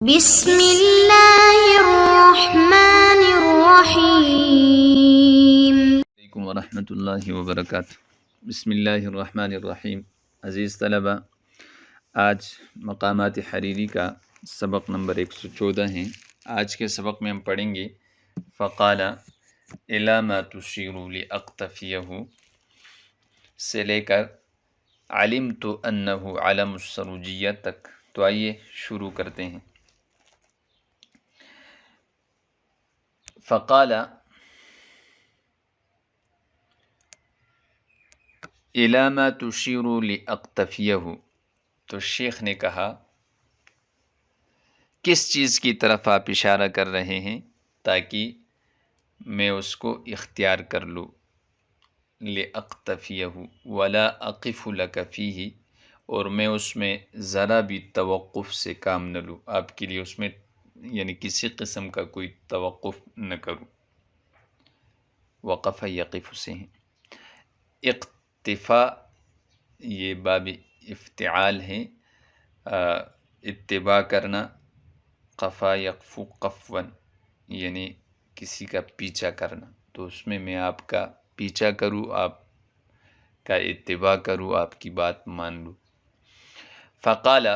بسم اللہ الرحمن الرحیم۔ علیکم ورحمۃ اللہ وبرکاتہ۔ بسم اللہ الرحمن الرحیم۔ عزیز طلبہ، آج مقامات حریری کا سبق نمبر 114 ہیں۔ آج کے سبق میں ہم پڑھیں گے فقال الی ما تشیر لاقتفیہ سے لے کر علمت انہ علم السروجیہ تک۔ تو آئیے شروع کرتے ہیں۔ فقال الی ما تشیر لاقتفیہ، تو شیخ نے کہا کس چیز کی طرف آپ اشارہ کر رہے ہیں تاکہ میں اس کو اختیار کر لوں۔ لاقتفیہ ولا اقف لک فیہ، اور میں اس میں ذرا بھی توقف سے کام نہ لوں، آپ کے لیے اس میں یعنی کسی قسم کا کوئی توقف نہ کروں۔ وقف یقف سے ہیں۔ اقتفا یہ باب افتعال ہے، اتباع کرنا۔ قفا یقفو قفوا یعنی کسی کا پیچھا کرنا، تو اس میں آپ کا پیچھا کروں، آپ کا اتباع کروں، آپ کی بات مان لوں۔ فقال،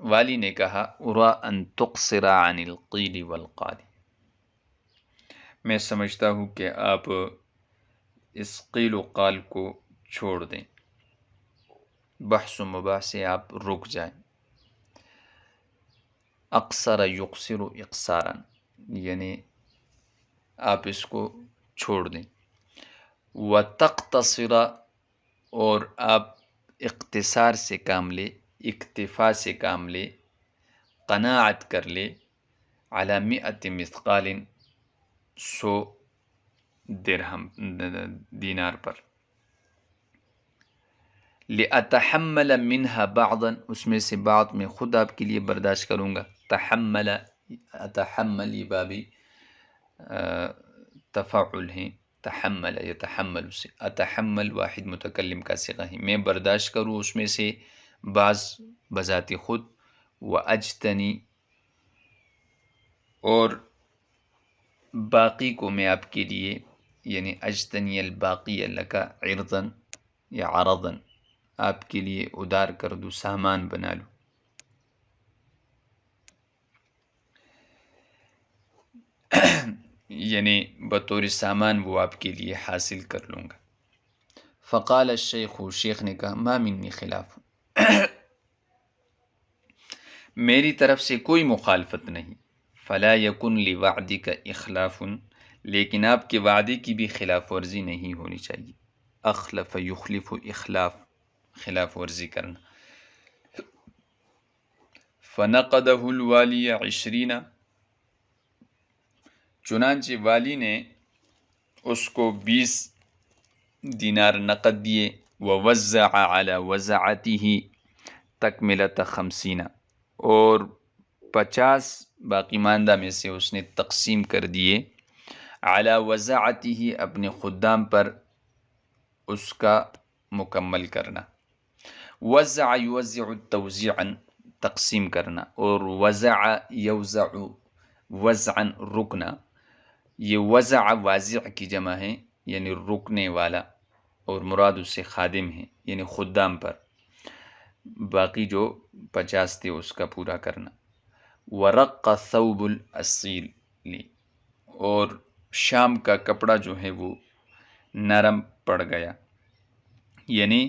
والی نے کہا ارا ان تقصر عن القیل والقال، میں سمجھتا ہوں کہ آپ اس قیل و قال کو چھوڑ دیں، بحث و مباحث سے آپ رک جائیں۔ اقصر یقصر اقصارا یعنی آپ اس کو چھوڑ دیں۔ وتقتصر، اور آپ اقتصار سے کام لے، اکتفا سے کام لے، قناعت کر لے، علی 100 مثقال 100 درہم دینار پر۔ لأتحمل منها بعضا، اس میں سے بعض میں خود آپ کے لیے برداشت کروں گا۔ تحمل، اتحمل یہ بابی تفاعل ہیں، تحمل یتحمل سے، اتحمل واحد متکلم کا صیغہ ہے، میں برداشت کروں اس میں سے بعض بذات خود۔ واجتنی، اور باقی کو میں آپ کے لیے یعنی اجتنی الباقی لک عرضا یا عرضا، آپ کے لیے ادار کر دوں، سامان بنا لوں۔ یعنی بطور سامان وہ آپ کے لیے حاصل کر لوں گا۔ فقال الشیخ، شیخ نے کہا ما منی خلاف، میری طرف سے کوئی مخالفت نہیں۔ فلا یکن لوعدک اخلاف، لیکن آپ کے وعدے کی بھی خلاف ورزی نہیں ہونی چاہیے۔ اخلف یخلف، اخلاف خلاف ورزی کرنا۔ فنقدہ الوالی 20، چنانچہ والی نے اس کو 20 دینار نقد دیے۔ ووزع علی وزعته تکملۃ 50، اور 50 باقی ماندہ میں سے اس نے تقسیم کر دیے، علی وزعته اپنے خدام پر اس کا مکمل کرنا۔ وزع یوزع توزیعا تقسیم کرنا، اور وزع یوزع وزعا رکنا۔ یہ وزع وازع کی جمع ہے یعنی رکنے والا، اور مراد اس سے خادم ہے یعنی خدام پر، باقی جو 50 تھے اس کا پورا کرنا۔ ورق ثوب الاصیل، اور شام کا کپڑا جو ہے وہ نرم پڑ گیا، یعنی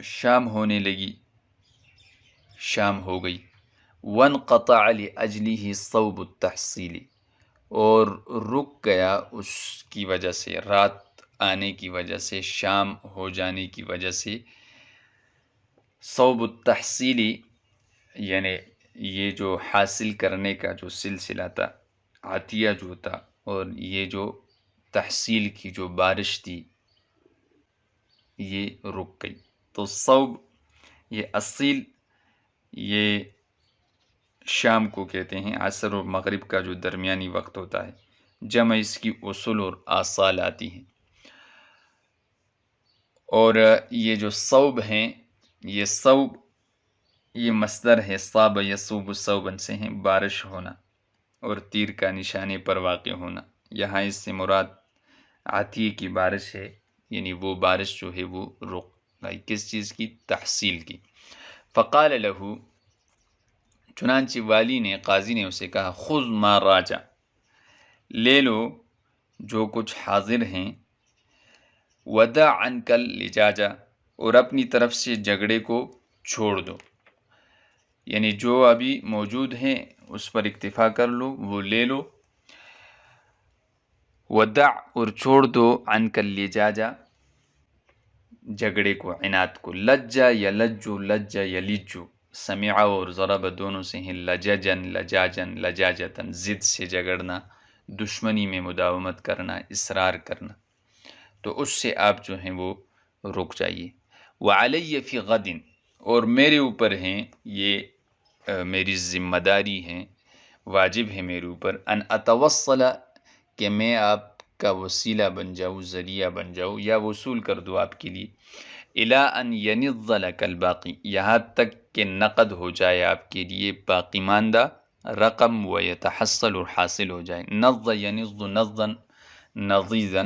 شام ہونے لگی، شام ہو گئی۔ وانقطع لاجلہ صوب التحصیل، اور رک گیا اس کی وجہ سے، رات آنے کی وجہ سے، شام ہو جانے کی وجہ سے، صوب التحصیلی یعنی یہ جو حاصل کرنے کا جو سلسلہ تھا، عطیہ جو تھا، اور یہ جو تحصیل کی جو بارش تھی یہ رک گئی۔ تو صوب یہ اصیل، یہ شام کو کہتے ہیں، عصر اور مغرب کا جو درمیانی وقت ہوتا ہے، جمع اس کی اصول اور آصال آتی ہیں۔ اور یہ جو صوب ہیں، یہ صوب یہ مصدر ہے، صاب یصوب صوبن سے ہیں، بارش ہونا اور تیر کا نشانے پر واقع ہونا۔ یہاں اس سے مراد عطیے کی بارش ہے، یعنی وہ بارش جو ہے وہ رک گئی، کس چیز کی؟ تحصیل کی۔ فقال لہو، چنانچہ والی نے، قاضی نے اسے کہا، خذ ما راجع، لے لو جو کچھ حاضر ہیں، ودع عنک اللجاجہ، اور اپنی طرف سے جھگڑے کو چھوڑ دو، یعنی جو ابھی موجود ہیں اس پر اکتفا کر لو، وہ لے لو۔ ودع، اور چھوڑ دو، عنک اللجاجہ، جھگڑے کو، عناد کو۔ لجا یلجو، لجا یلجو، سمع اور ضرب دونوں سے ہیں، لججن، لجاجن، لجاجتن، ضد سے جھگڑنا، دشمنی میں مداومت کرنا، اصرار کرنا، تو اس سے آپ جو ہیں وہ رک جائیے۔ وعلی فی غد، اور میرے اوپر ہیں یہ میری ذمہ داری ہے، واجب ہے میرے اوپر، ان اتوصل، کہ میں آپ کا وسیلہ بن جاؤں، ذریعہ بن جاؤں، یا وصول کر دوں آپ کے لیے، الی ان ینض لک الباقی، یہاں تک کہ نقد ہو جائے آپ کے لیے باقی ماندہ رقم، و یتحصل، اور حاصل ہو جائے۔ نض ینض نضا نضیزا،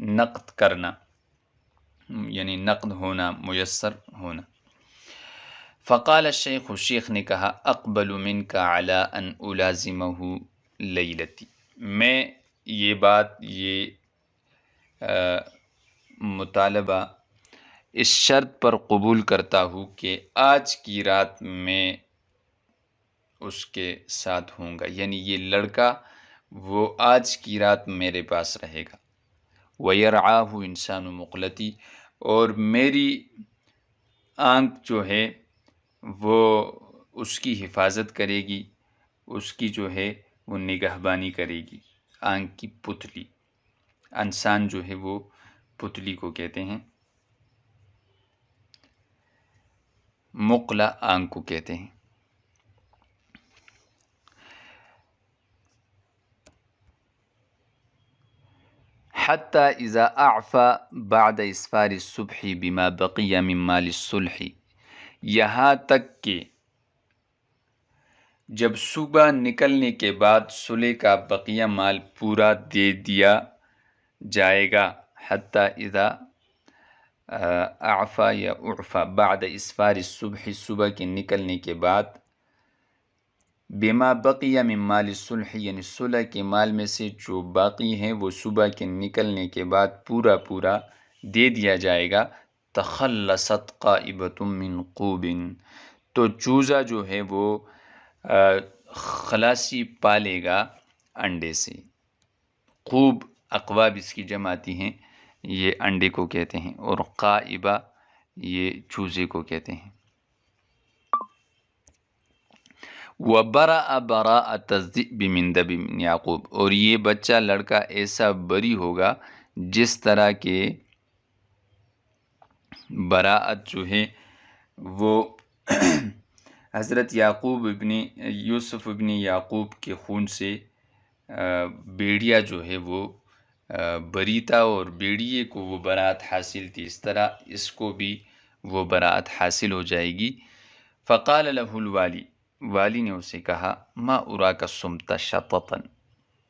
نقد کرنا، یعنی نقد ہونا، میسر ہونا۔ فقال الشیخ، شیخ نے کہا، اقبل منک علی ان الازمہ لیلتی، میں یہ بات، یہ مطالبہ اس شرط پر قبول کرتا ہوں کہ آج کی رات میں اس کے ساتھ ہوں گا، یعنی یہ لڑکا وہ آج کی رات میرے پاس رہے گا۔ وَيَرْعَاهُ إِنسَانُ مُقْلَتِي، اور میری آنکھ جو ہے وہ اس کی حفاظت کرے گی، اس کی جو ہے وہ نگہبانی کرے گی، آنکھ کی پتلی، انسان جو ہے وہ پتلی کو کہتے ہیں، مقلا آنکھ کو کہتے ہیں۔ حتی اذا اعفى بعد اسفار الصبح بما بقی من مال الصلح، یہاں تک کہ جب صبح نکلنے کے بعد صلح کا بقیہ مال پورا دے دیا جائے گا۔ حتی اذا اعفى یا اعفى بعد اسفار الصبح، صبح کے نکلنے کے بعد، بما بقی من مال الصلح، یعنی صلح کے مال میں سے جو باقی ہیں وہ صبح کے نکلنے کے بعد پورا پورا دے دیا جائے گا۔ تخلصت قائبۃ من قوب، تو چوزا جو ہے وہ خلاصی پالے گا انڈے سے۔ قوب اقواب اس کی جماعتی ہیں، یہ انڈے کو کہتے ہیں، اور قائبہ یہ چوزے کو کہتے ہیں۔ وَبَرَأَ بَرَاءَةَ الذِّئْبِ مِن دَبِ بن یعقوب، اور یہ بچہ لڑکا ایسا بری ہوگا جس طرح کے براءت جو ہے وہ حضرت یعقوب ابن یوسف ابن یعقوب کے خون سے بیڑیا جو ہے وہ بری تھا، اور بیڑیے کو وہ براءت حاصل تھی، اس طرح اس کو بھی وہ براءت حاصل ہو جائے گی۔ فقال له الوالی، والی نے اسے کہا، ما اراک صمت شططا،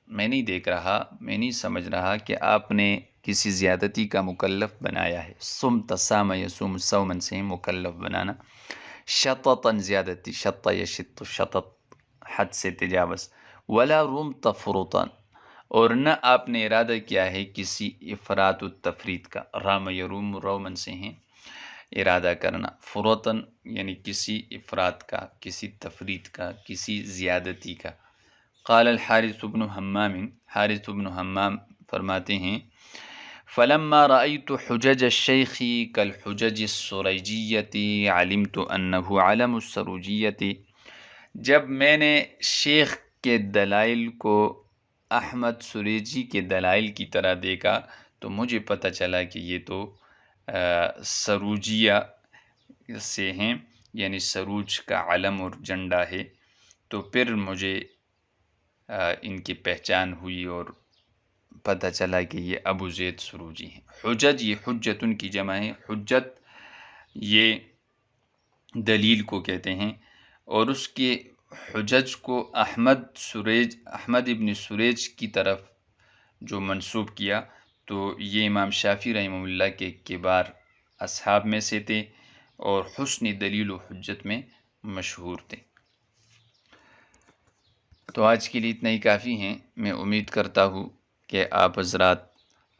میں نہیں دیکھ رہا، میں نہیں سمجھ رہا کہ آپ نے کسی زیادتی کا مکلف بنایا ہے۔ صمت، صام یصوم صوما سے مکلف بنانا، شططا زیادتی، شط یشط شطط، حد سے تجاوز، ولا رمت فرطا، اور نہ آپ نے ارادہ کیا ہے کسی افراط و تفرید کا، رام یروم رومن سے ہیں ارادہ کرنا، فرطن یعنی کسی افراط کا، کسی تفرید کا، کسی زیادتی کا۔ قال الحارث بن حمام، حارث بن حمام فرماتے ہیں، فلما رأيت حجج الشيخ كالحجج السريجية علمت أنه علم السروجية، جب میں نے شیخ کے دلائل کو احمد سریجی کے دلائل کی طرح دیکھا تو مجھے پتہ چلا کہ یہ تو سروجیہ سے ہیں، یعنی سروج کا علم اور جھنڈا ہے، تو پھر مجھے ان کی پہچان ہوئی اور پتہ چلا کہ یہ ابو زید سروجی ہیں۔ حجج، یہ حجت ان کی جمع ہے، حجت یہ دلیل کو کہتے ہیں، اور اس کے حجج کو احمد ابن سریج کی طرف جو منسوب کیا، تو یہ امام شافعی رحمہ اللہ کے کبار اصحاب میں سے تھے اور حسن دلیل و حجت میں مشہور تھے۔ تو آج کے لیے اتنا ہی کافی ہیں۔ میں امید کرتا ہوں کہ آپ حضرات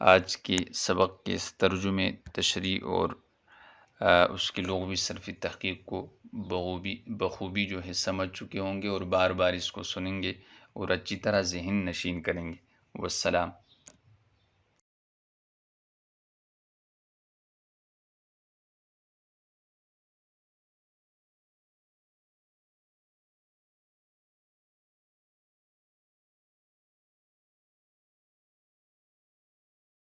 آج کے سبق کے اس ترجمے، تشریح اور اس کے لغوی صرفی تحقیق کو بخوبی جو ہے سمجھ چکے ہوں گے، اور بار بار اس کو سنیں گے اور اچھی طرح ذہن نشین کریں گے۔ والسلام۔